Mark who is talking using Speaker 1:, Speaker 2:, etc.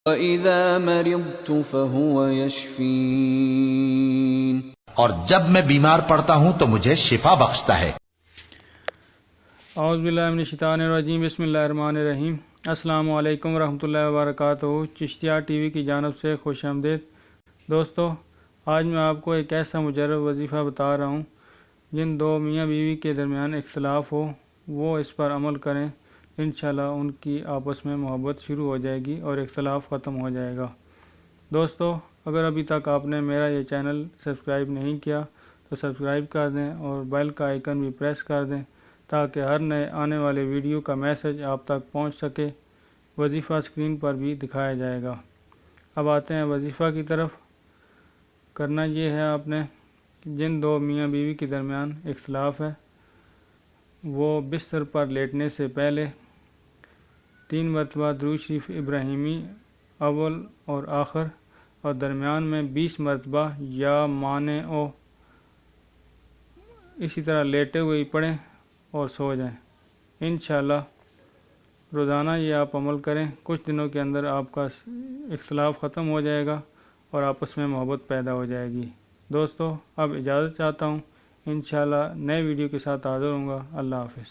Speaker 1: وَإِذَا مَرِضْتُ فَهُوَ يَشْفِينِ،
Speaker 2: اور جب میں بیمار پڑتا ہوں تو مجھے شفا بخشتا ہے۔
Speaker 3: اعوذ باللہ من الشیطان الرجیم، بسم اللہ الرحمن الرحیم۔ السلام علیکم ورحمۃ اللہ وبرکاتہ۔ چشتیہ ٹی وی کی جانب سے خوش آمدید۔ دوستو، آج میں آپ کو ایک ایسا مجرب وظیفہ بتا رہا ہوں جن دو میاں بیوی کے درمیان اختلاف ہو وہ اس پر عمل کریں، انشاءاللہ ان کی آپس میں محبت شروع ہو جائے گی اور اختلاف ختم ہو جائے گا۔ دوستو، اگر ابھی تک آپ نے میرا یہ چینل سبسکرائب نہیں کیا تو سبسکرائب کر دیں اور بیل کا آئیکن بھی پریس کر دیں تاکہ ہر نئے آنے والے ویڈیو کا میسج آپ تک پہنچ سکے۔ وظیفہ اسکرین پر بھی دکھایا جائے گا۔ اب آتے ہیں وظیفہ کی طرف۔ کرنا یہ ہے آپ نے کہ جن دو میاں بیوی کے درمیان اختلاف ہے وہ بستر پر لیٹنے سے پہلے 3 مرتبہ درود شریف ابراہیمی اول اور آخر اور درمیان میں 20 مرتبہ یا مانے او اسی طرح لیٹے ہوئے ہی پڑھیں اور سو جائیں۔ انشاءاللہ روزانہ یہ آپ عمل کریں، کچھ دنوں کے اندر آپ کا اختلاف ختم ہو جائے گا اور آپس میں محبت پیدا ہو جائے گی۔ دوستو، اب اجازت چاہتا ہوں، انشاءاللہ نئے ویڈیو کے ساتھ حاضر ہوں گا۔ اللہ حافظ۔